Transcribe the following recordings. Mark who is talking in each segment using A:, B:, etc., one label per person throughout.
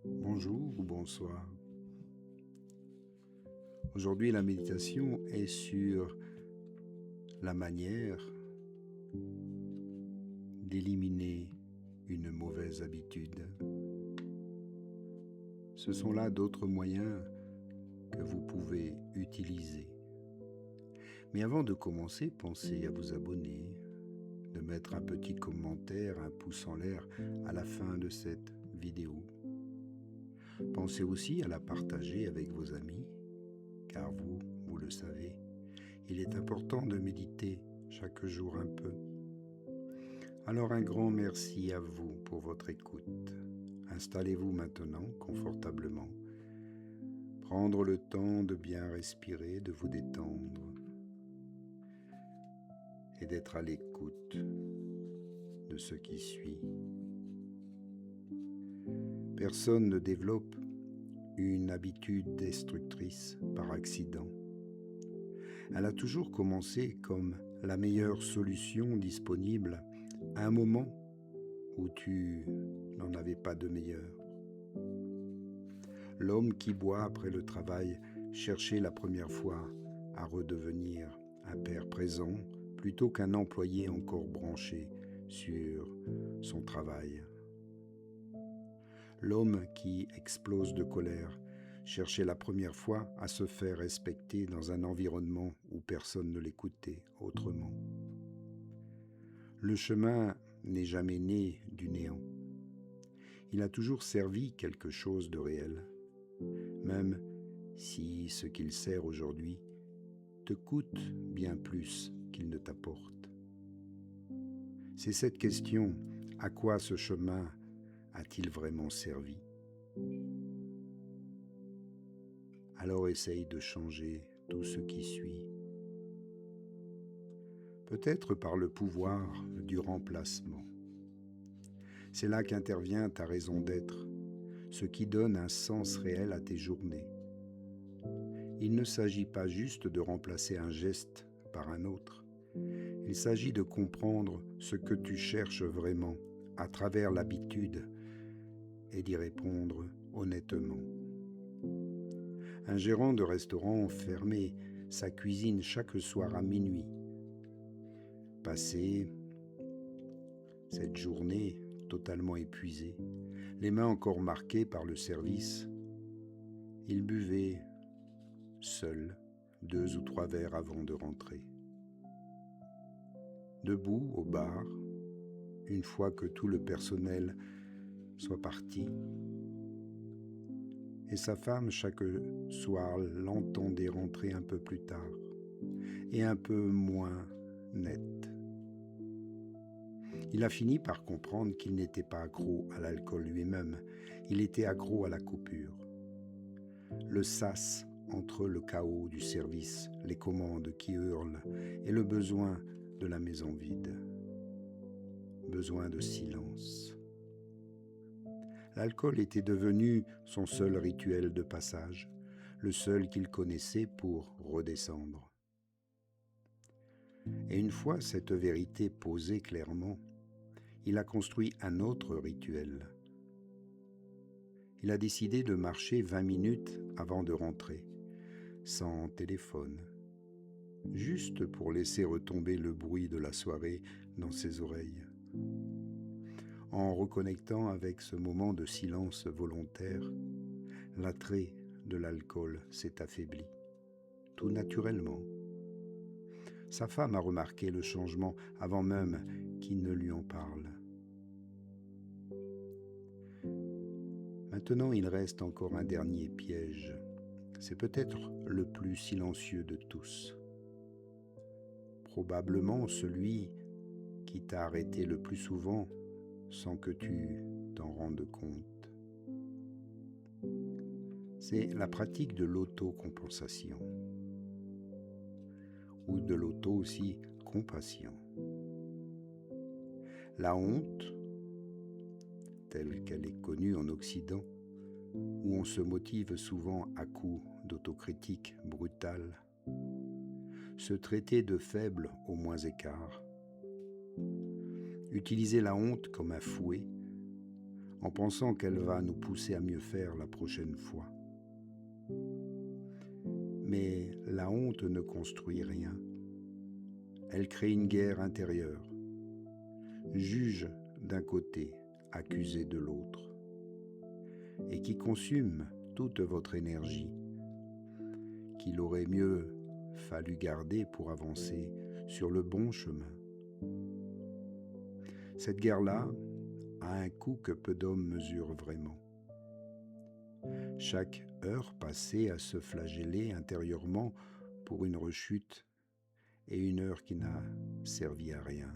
A: Bonjour ou bonsoir. Aujourd'hui, la méditation est sur la manière d'éliminer une mauvaise habitude. Ce sont là d'autres moyens que vous pouvez utiliser. Mais avant de commencer, pensez à vous abonner, de mettre un petit commentaire, un pouce en l'air à la fin de cette vidéo. Pensez aussi à la partager avec vos amis, car vous le savez, il est important de méditer chaque jour un peu. Alors un grand merci à vous pour votre écoute. Installez-vous maintenant confortablement. Prendre le temps de bien respirer, de vous détendre et d'être à l'écoute de ce qui suit. Personne ne développe une habitude destructrice par accident. Elle a toujours commencé comme la meilleure solution disponible à un moment où tu n'en avais pas de meilleure. L'homme qui boit après le travail cherchait la première fois à redevenir un père présent plutôt qu'un employé encore branché sur son travail. L'homme qui explose de colère cherchait la première fois à se faire respecter dans un environnement où personne ne l'écoutait autrement. Le chemin n'est jamais né du néant. Il a toujours servi quelque chose de réel, même si ce qu'il sert aujourd'hui te coûte bien plus qu'il ne t'apporte. C'est cette question, à quoi ce chemin a-t-il vraiment servi? Alors essaye de changer tout ce qui suit. Peut-être par le pouvoir du remplacement. C'est là qu'intervient ta raison d'être, ce qui donne un sens réel à tes journées. Il ne s'agit pas juste de remplacer un geste par un autre. Il s'agit de comprendre ce que tu cherches vraiment à travers l'habitude et d'y répondre honnêtement. Un gérant de restaurant fermait sa cuisine chaque soir à minuit. Passé cette journée totalement épuisé, les mains encore marquées par le service, il buvait seul 2 ou 3 verres avant de rentrer. Debout au bar, une fois que tout le personnel soit parti, et sa femme chaque soir l'entendait rentrer un peu plus tard et un peu moins net. Il a fini par comprendre qu'il n'était pas accro à l'alcool lui-même, il était accro à la coupure. Le sas entre le chaos du service, les commandes qui hurlent et le besoin de la maison vide. Besoin de silence. L'alcool était devenu son seul rituel de passage, le seul qu'il connaissait pour redescendre. Et une fois cette vérité posée clairement, il a construit un autre rituel. Il a décidé de marcher 20 minutes avant de rentrer, sans téléphone, juste pour laisser retomber le bruit de la soirée dans ses oreilles. En reconnectant avec ce moment de silence volontaire, l'attrait de l'alcool s'est affaibli, tout naturellement. Sa femme a remarqué le changement avant même qu'il ne lui en parle. Maintenant, il reste encore un dernier piège. C'est peut-être le plus silencieux de tous. Probablement celui qui t'a arrêté le plus souvent sans que tu t'en rendes compte. C'est la pratique de l'autocompensation ou de l'auto-compassion. La honte, telle qu'elle est connue en Occident, où on se motive souvent à coups d'autocritique brutale, se traiter de faible au moins écart, utiliser la honte comme un fouet, en pensant qu'elle va nous pousser à mieux faire la prochaine fois. Mais la honte ne construit rien. Elle crée une guerre intérieure. Juge d'un côté, accusé de l'autre, et qui consume toute votre énergie, qu'il aurait mieux fallu garder pour avancer sur le bon chemin. Cette guerre-là a un coût que peu d'hommes mesurent vraiment. Chaque heure passée à se flageller intérieurement pour une rechute est une heure qui n'a servi à rien.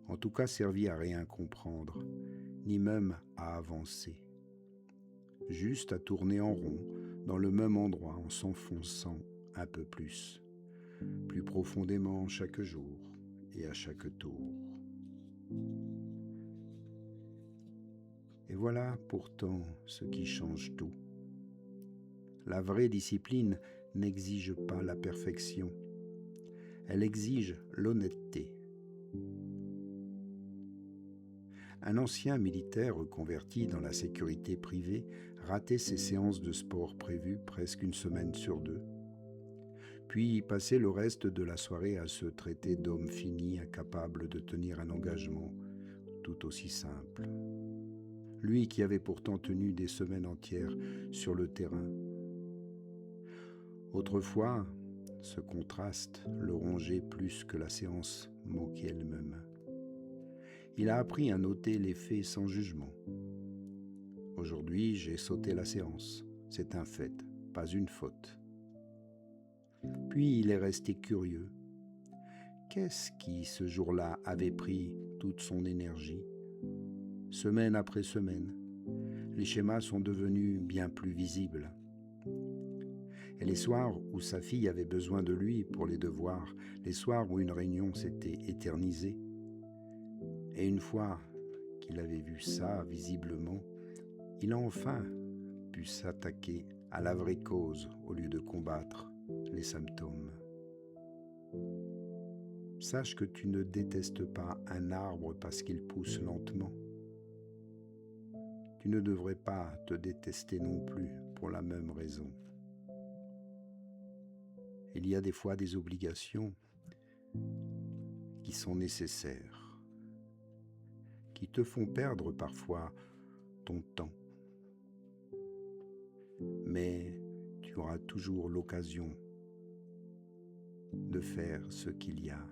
A: En tout cas, servi à rien comprendre, ni même à avancer. Juste à tourner en rond, dans le même endroit, en s'enfonçant un peu plus profondément chaque jour et à chaque tour. Et voilà pourtant ce qui change tout. La vraie discipline n'exige pas la perfection, elle exige l'honnêteté. Un ancien militaire reconverti dans la sécurité privée ratait ses séances de sport prévues presque une semaine sur 2, puis passait le reste de la soirée à se traiter d'homme fini, incapable de tenir un engagement tout aussi simple. Lui qui avait pourtant tenu des semaines entières sur le terrain. Autrefois, ce contraste le rongeait plus que la séance moquait elle-même. Il a appris à noter les faits sans jugement. Aujourd'hui, j'ai sauté la séance. C'est un fait, pas une faute. Puis il est resté curieux. Qu'est-ce qui, ce jour-là, avait pris toute son énergie ? Semaine après semaine, les schémas sont devenus bien plus visibles. Et les soirs où sa fille avait besoin de lui pour les devoirs, les soirs où une réunion s'était éternisée, et une fois qu'il avait vu ça visiblement, il a enfin pu s'attaquer à la vraie cause au lieu de combattre les symptômes. Sache que tu ne détestes pas un arbre parce qu'il pousse lentement. Tu ne devrais pas te détester non plus pour la même raison. Il y a des fois des obligations qui sont nécessaires, qui te font perdre parfois ton temps. Mais tu auras toujours l'occasion de faire ce qu'il y a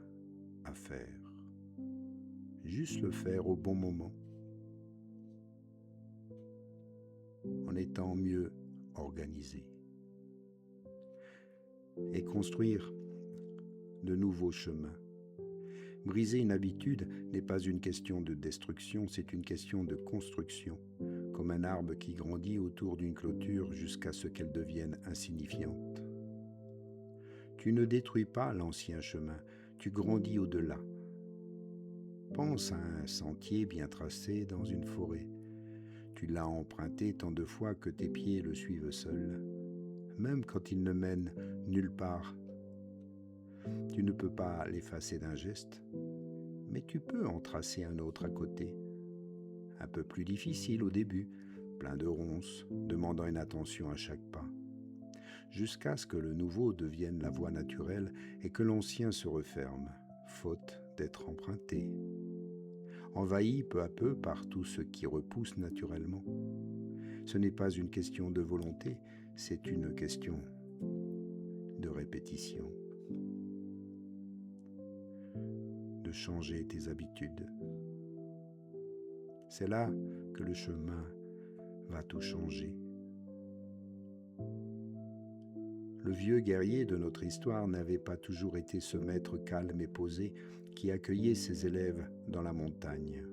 A: à faire. Juste le faire au bon moment, en étant mieux organisé. Et construire de nouveaux chemins. Briser une habitude n'est pas une question de destruction, c'est une question de construction, comme un arbre qui grandit autour d'une clôture jusqu'à ce qu'elle devienne insignifiante. Tu ne détruis pas l'ancien chemin, tu grandis au-delà. Pense à un sentier bien tracé dans une forêt. Tu l'as emprunté tant de fois que tes pieds le suivent seuls, même quand il ne mène nulle part. Tu ne peux pas l'effacer d'un geste, mais tu peux en tracer un autre à côté. Un peu plus difficile au début, plein de ronces, demandant une attention à chaque pas, jusqu'à ce que le nouveau devienne la voie naturelle et que l'ancien se referme, faute d'être emprunté, envahi peu à peu par tout ce qui repousse naturellement. Ce n'est pas une question de volonté, c'est une question de répétition. De changer tes habitudes. C'est là que le chemin va tout changer. Le vieux guerrier de notre histoire n'avait pas toujours été ce maître calme et posé qui accueillait ses élèves dans la montagne.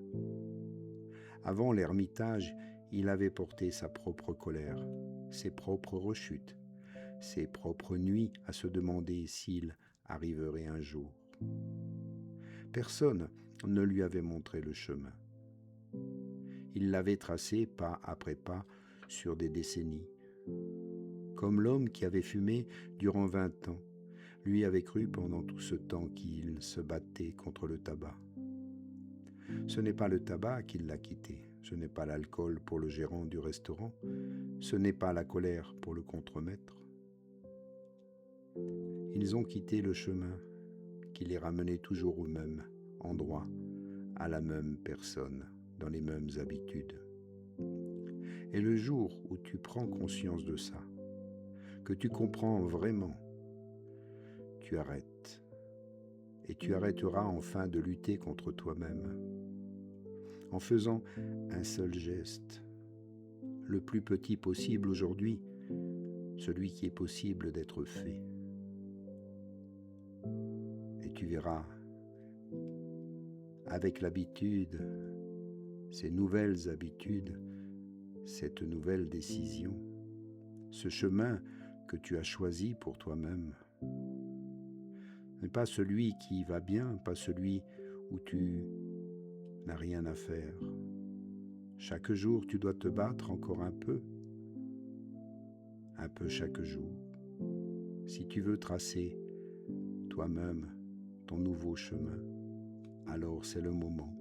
A: Avant l'ermitage, il avait porté sa propre colère, ses propres rechutes, ses propres nuits à se demander s'il arriverait un jour. Personne ne lui avait montré le chemin. Il l'avait tracé pas après pas sur des décennies. Comme l'homme qui avait fumé durant 20 ans, lui avait cru pendant tout ce temps qu'il se battait contre le tabac. Ce n'est pas le tabac qui l'a quitté, ce n'est pas l'alcool pour le gérant du restaurant, ce n'est pas la colère pour le contremaître. Ils ont quitté le chemin qui les ramenait toujours au même endroit, à la même personne, dans les mêmes habitudes. Et le jour où tu prends conscience de ça, que tu comprends vraiment, tu arrêtes. Et tu arrêteras enfin de lutter contre toi-même, en faisant un seul geste, le plus petit possible aujourd'hui, celui qui est possible d'être fait. Et tu verras, avec l'habitude, ces nouvelles habitudes, cette nouvelle décision, ce chemin que tu as choisi pour toi-même, n'est pas celui qui va bien, pas celui où tu n'as rien à faire. Chaque jour, tu dois te battre encore un peu chaque jour, si tu veux tracer toi-même ton nouveau chemin. Alors c'est le moment.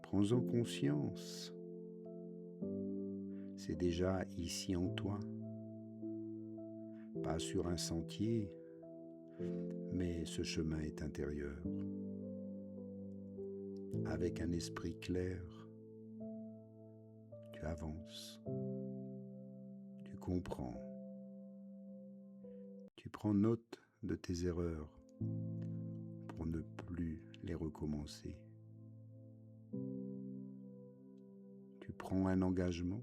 A: Prends-en conscience. C'est déjà ici en toi, pas sur un sentier, mais ce chemin est intérieur. Avec un esprit clair, tu avances, tu comprends, tu prends note de tes erreurs pour ne plus les recommencer. Tu prends un engagement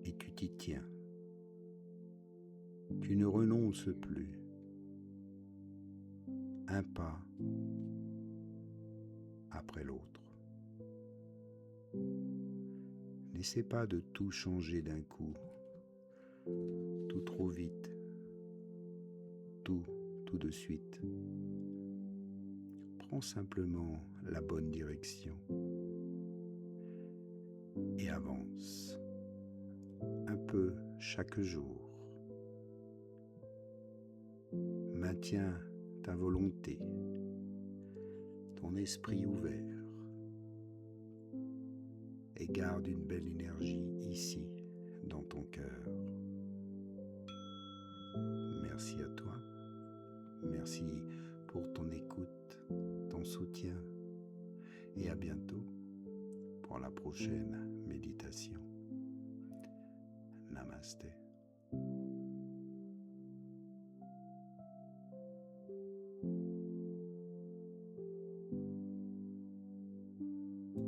A: et tu t'y tiens. Tu ne renonces plus. Un pas après l'autre. N'essaie pas de tout changer d'un coup, tout trop vite, tout de suite. Prends simplement la bonne direction et avance un peu chaque jour. Maintiens ta volonté, ton esprit ouvert et garde une belle énergie ici, dans ton cœur. Merci à toi, merci pour ton écoute, ton soutien et à bientôt pour la prochaine méditation. Namasté.